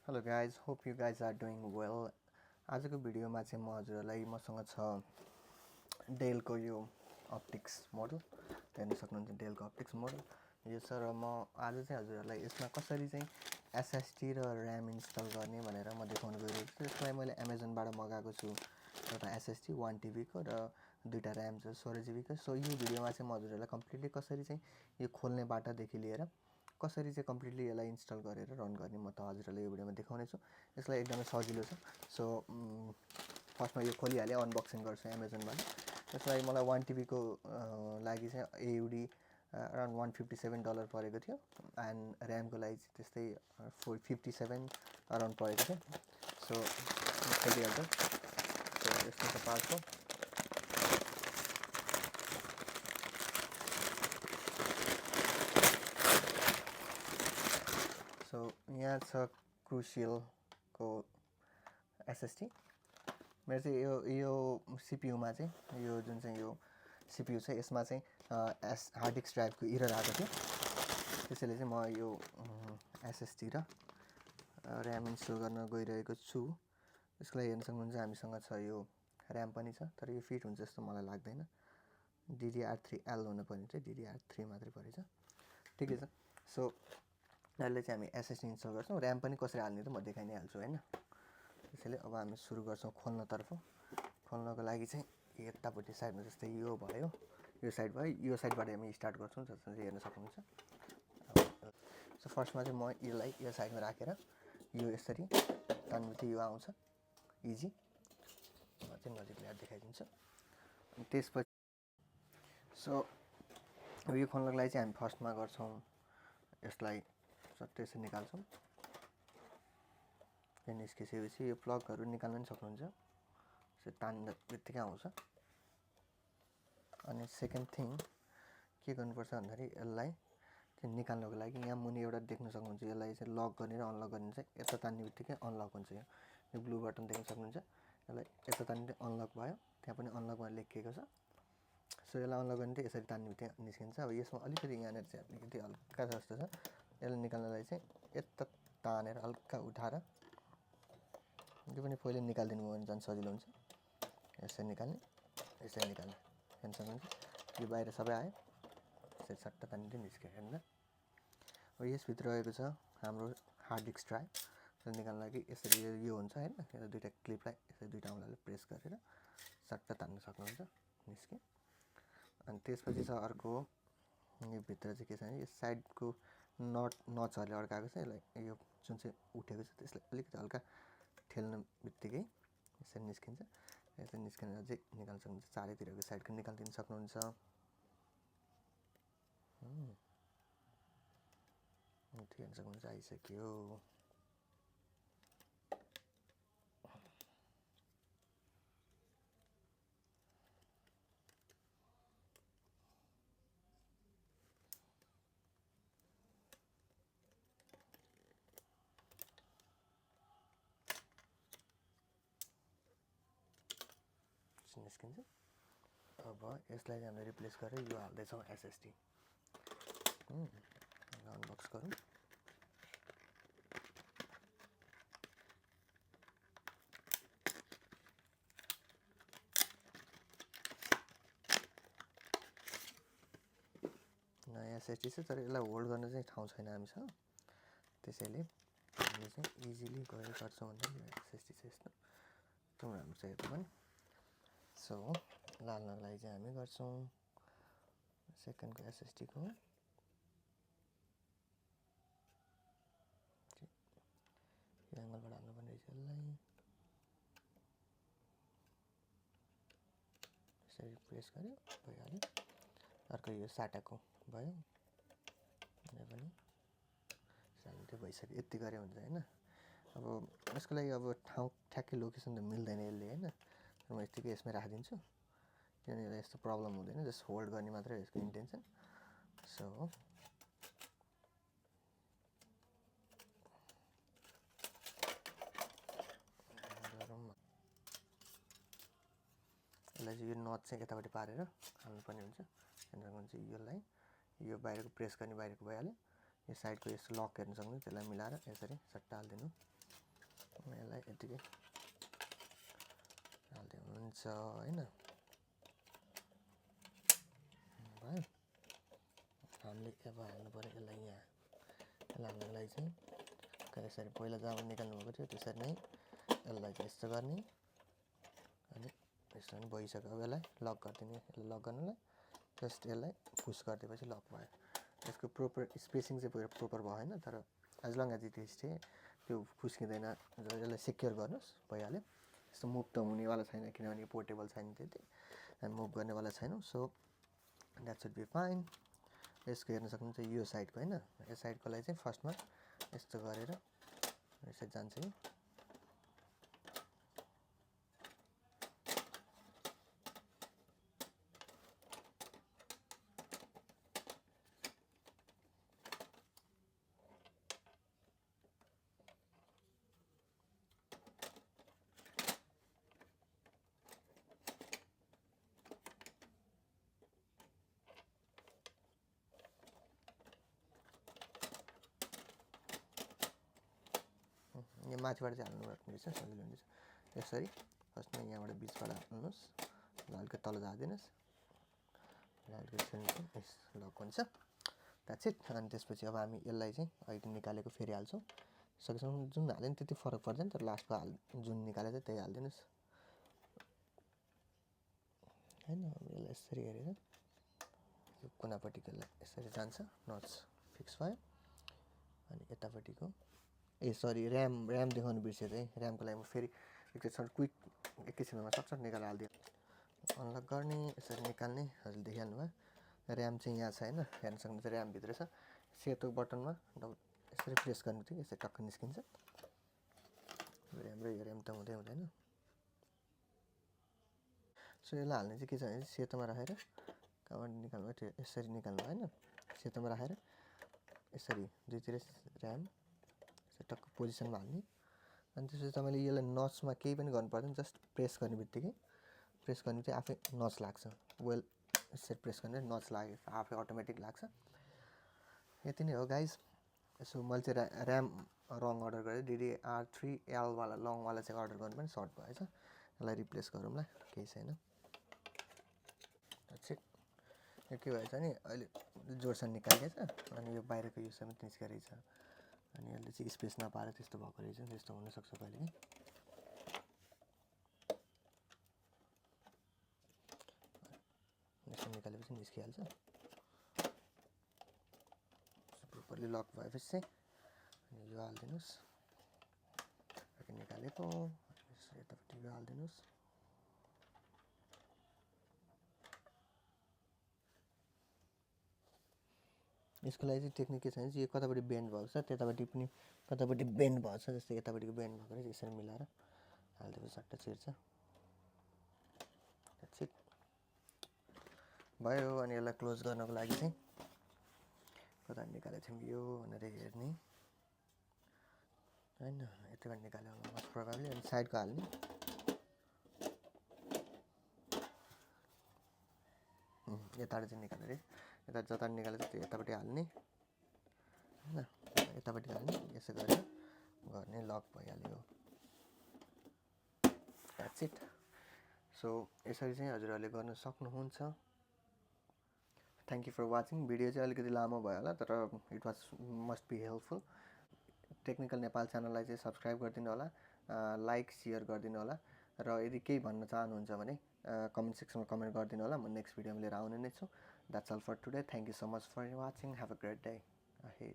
Hello guys, hope you guys are doing well. आजको भिडियोमा चाहिँ म हजुरहरूलाई मसँग छ डेलको यो अप्टिक्स मोडल हेर्न सक्नुहुन्छ। डेलको अप्टिक्स मोडल यो छ र म आज चाहिँ हजुरहरूलाई यसमा कसरी चाहिँ एसएसडी र र्याम इन्स्टल गर्ने भनेर म देखाउन गइरहेको छु। यसलाई मैले अमेजनबाट मगाएको छु, एउटा एसएसडी 1 TB को र दुईटा र्याम छ 16 GB को। सो यो भिडियोमा चाहिँ म हजुरहरूलाई कम्प्लिटली कसरी चाहिँ यो खोल्ने बाटादेखि लिएर कसरी चाहिँ कम्प्लिटली यसलाई इन्स्टल गरेर रन गर्ने म त हजुरहरूलाई यो भिडियोमा देखाउने छु। यसलाई एकदमै सजिलो छ। सो फर्स्टमा यो खोलिहालेँ, अनबक्सिङ गर्छु अमेजनबाट। यसलाई मलाई 1 TB को लागि चाहिँ AUD अराउन्ड $157 परेको थियो एन्ड र्यामको लागि चाहिँ त्यस्तै 457 अराउन्ड परेको थियो। सो खोलिहाल्छ। सो यस्तो छ पार्टको। सो यहाँ छ क्रुसियलको एसएसडी। मेरो चाहिँ यो सिपियूमा चाहिँ यो जुन चाहिँ यो सिपियू छ यसमा चाहिँ हार्ड डिस्क ड्राइभको एरर आएको थियो। त्यसैले चाहिँ म यो एसएसडी र र्याम इन्स्टल गर्न गइरहेको छु। यसको लागि हेर्न सक्नुहुन्छ हामीसँग छ यो र्याम पनि छ, तर यो फिट हुन्छ जस्तो मलाई लाग्दैन। DDR3L हुनुपर्ने थियो, DDR3 मात्रै परेछ। ठिकै छ। सो अहिले चाहिँ हामी एसएसडी इन्स्टल गर्छौँ। र्याम पनि कसरी हाल्ने त म देखाइ नै हाल्छु हैन। त्यसैले अब हामी सुरु गर्छौँ खोल्नतर्फ। खोल्नको लागि चाहिँ यतापट्टि साइडमा जस्तै यो भयो, यो साइड भयो, यो साइडबाट हामी स्टार्ट गर्छौँ जस्तो चाहिँ हेर्न सक्नुहुन्छ। सो फर्स्टमा चाहिँ म यसलाई यो साइडमा राखेर यो यसरी तान्नुथि यो आउँछ इजी। म चाहिँ नजिक ल्याएर देखाइदिन्छु। अनि त्यसपछि सो यो खोल्नको लागि चाहिँ हामी फर्स्टमा गर्छौँ यसलाई सट्टै यसरी निकाल्छौँ। यो निस्किसकेपछि यो प्लगहरू निकाल्न पनि सक्नुहुन्छ। यसो तान्दा बित्तिकै आउँछ। अनि सेकेन्ड थिङ के गर्नुपर्छ भन्दाखेरि यसलाई चाहिँ निकाल्नको लागि यहाँ मुनि एउटा देख्न सक्नुहुन्छ, यसलाई चाहिँ लक गर्ने र अनलक गर्ने चाहिँ यता तान्ने बित्तिकै अनलक हुन्छ। यो ब्लू बटन देख्न सक्नुहुन्छ। यसलाई यता तान्ने अनलक भयो, त्यहाँ पनि अनलकमा लेखिएको छ। सो यसलाई अनलक गर्ने चाहिँ यसरी तान्ने बित्तिकै निस्किन्छ। अब यसमा अलिकति यहाँनिर चाहिँ अलिकति हल्का जस्तो छ। यसलाई निकाल्नलाई चाहिँ यता तानेर हल्का उठाएर यो पनि पहिले निकालिदिनु भयो भने झन् सजिलो हुन्छ। यसरी निकाल्ने, यसरी निकाल्ने हेर्न सक्नुहुन्छ। यो बाहिर सबै आयो, यसरी सट्ट तानिदियो निस्क्यो हेर्न। अब यसभित्र रहेको छ हाम्रो हार्ड डिस्क ड्राइभ। यसलाई निकाल्न लागि यसरी यो हुन्छ हैन, यो दुईटा क्लिपलाई यसरी दुईटा औँलाले प्रेस गरेर सट्ट तान्न सक्नुहुन्छ, निस्क्यो। अनि त्यसपछि छ अर्को यो भित्र चाहिँ के छ भने यो साइडको नटहरूले अड्काएको छ। यसलाई यो जुन चाहिँ उठेको छ त्यसलाई अलिकति हल्का ठेल्ने बित्तिकै यसरी निस्किन्छ। यसरी निस्किन अझै निकाल्न सक्नुहुन्छ। चारैतिरको साइडको निकालिदिन सक्नुहुन्छ। ठिक हेर्न सक्नुहुन्छ, आइसक्यो। निस्किन्छ। अब यसलाई चाहिँ हामीले रिप्लेस गरेर यो हाल्दैछौँ एसएसडी। अनबक्स गरौँ। नयाँ एसएसडी छ, तर यसलाई होल्ड गर्न चाहिँ ठाउँ छैन हामीसँग। त्यसैले हामीले चाहिँ इजिली गएर गर्छौँ भन्दा यो एसएसडी छ यस्तो एकदम राम्रो छ यो पनि। सो लाल्नको लागि चाहिँ हामी गर्छौँ सेकेन्डको एसएसडीको यो एङ्गलबाट हाल्नुपर्ने रहेछ। यसलाई यसरी प्रेस गर्यो भइहाल्यो। अर्को यो साटाको भयो, यो पनि साइडै भइसक्यो। यति गऱ्यो हुन्छ हैन। अब यसको लागि अब ठाउँ ठ्याक्कै लोकेसन त मिल्दैन यसले हैन, तर म यतिकै यसमै राखिदिन्छु किनभने यसलाई यस्तो प्रब्लम हुँदैन। जस्ट होल्ड गर्ने मात्रै यसको इन्टेन्सन। सो यसलाई चाहिँ यो नट चाहिँ यतापट्टि पारेर हाल्नुपर्ने हुन्छ। हेर्न सक्नुहुन्छ यसलाई यो बाहिरको प्रेस गर्ने बाहिरको भइहाल्यो। यो साइडको यस्तो लक हेर्न सक्नुहुन्छ, त्यसलाई मिलाएर यसरी सट्टा हालिदिनु यसलाई यतिकै हाल्दै हुन्छ हैन भयो हामीले अब हाल्नु पर्यो यसलाई यहाँ यसलाई हाल्नलाई चाहिँ यसरी पहिला जहाँ निकाल्नु भएको थियो त्यसरी नै यसलाई चाहिँ यस्तो गर्ने अनि यस्तो पनि भइसक्यो अब यसलाई लक गरिदिने यसलाई लक गर्नुलाई जस्ट यसलाई पुस गरिदिएपछि लक भयो यसको प्रोपर स्पेसिङ चाहिँ प्रोपर भयो हैन तर as long as it is चाहिँ त्यो फुस्किँदैन यसलाई सेक्योर गर्नुहोस् भइहाल्यो यस्तो मुभ त हुनेवाला छैन किनभने पोर्टेबल छैन त्यति अनि मुभ गर्नेवाला छैन so that should be fine यसको हेर्न सक्नुहुन्छ यो साइडको हैन यो साइडको लागि चाहिँ फर्स्टमा यस्तो गरेर यसरी जान्छ कि यहाँ माथिबाट चाहिँ हाल्नु पर्ने रहेछ सजिलो हुन्छ यसरी फर्स्टमा यहाँबाट बिचबाट हाल्नुहोस् हल्का तल झारिदिनुहोस् हल्का यस लक हुन्छ द्याट्स इट अनि त्यसपछि अब हामी यसलाई चाहिँ अहिले निकालेको फेरि हाल्छौँ सकेसम्म जुन हाल्यो नि त्यति फरक पर्दैन तर लास्टको जुन निकाले चाहिँ त्यही हालिदिनुहोस् हैन यसलाई यसरी हेरेर यो कुनापट्टिको यसरी जान्छ नट्स फिक्स भयो अनि यतापट्टिको सरी ऱ्याम देखाउनु बिर्सेँ चाहिँ ऱ्यामको लागि म फेरि एकैछिन क्विक एकैछिनमा सक्छ निकालेर हालिदिएँ अनलक गर्ने यसरी निकाल्ने हजुर देखिहाल्नु भयो ऱ्याम चाहिँ यहाँ छ हैन हेर्न सक्नुहुन्छ ऱ्यामभित्र छ सेतो बटनमा यसरी प्रेस गर्नु थियो यसरी टक्क निस्किन्छ ऱ्याम र यो ऱ्याम त हुँदैन सो यसलाई हाल्ने चाहिँ के छ भने सेतोमा राखेर कहाँबाट निकाल्नु त्यो यसरी निकाल्नु हैन सेतोमा राखेर यसरी दुईतिर ऱ्याम टक्क पोजिसनमा हाल्ने अनि त्यसपछि तपाईँले यसलाई नचमा केही पनि गर्नु पर्दैन जस्ट प्रेस गर्ने बित्तिकै आफै नच लाग्छ वेल यसरी प्रेस गर्ने नच लाग्यो आफै अटोमेटिक लाग्छ यति नै हो गाइज यसो मैले चाहिँ ऱ्याम रङ अर्डर गरेँ DDR3L वाला लङवाला चाहिँ अर्डर गर्नु पनि सर्ट भएछ यसलाई रिप्लेस गरौँला केही छैन ठिक यो के भएछ नि अहिले जोडसँग निकालिएछ अनि यो बाहिरको यो समेत निस्केको रहेछ अनि यसले चाहिँ स्पेस नपाएर त्यस्तो भएको रहेछ त्यस्तो हुनसक्छ कहिले कि यसो निकालेपछि निस्किहाल्छ प्रोपरली लक भएपछि चाहिँ अनि यो हालिदिनुहोस् निकालेको यतापट्टि यो हालिदिनुहोस् यसको लागि चाहिँ टेक्निक के छ भने यो कतापट्टि बेन्ड भएको छ त्यतापट्टि पनि कतापट्टि बेन्ड भएको छ जस्तै यतापट्टिको बेन्ड भएको रहेछ यसरी मिलाएर हालिदिएको सट्ट छिर्छ द्याट्स इट भयो अनि यसलाई क्लोज गर्नको लागि चाहिँ कता निकालेको थियौँ यो भनेर हेर्ने हैन यताबाट निकाल्यो होला मोस्ट प्रोबेबली अनि साइडको हाल्ने यताबाट चाहिँ निकालेर यता जता निकालेर त्यो यतापट्टि हाल्ने हैन यतापट्टि हाल्ने यसो गरेर गर्ने लक भइहाल्यो द्याट्स इट सो यसरी चाहिँ हजुरहरूले गर्न सक्नुहुन्छ thank you for watching video चाहिँ अलिकति लामो भयो होला तर it was must be helpful technical Nepal च्यानललाई चाहिँ सब्सक्राइब गरिदिनु होला लाइक सेयर गरिदिनु होला र यदि केही भन्न चाहनुहुन्छ भने कमेन्ट सेक्सनमा कमेन्ट गरिदिनु होला म नेक्स्ट भिडियोमा लिएर आउने नै छु that's all for today thank you so much for watching have a great day ahead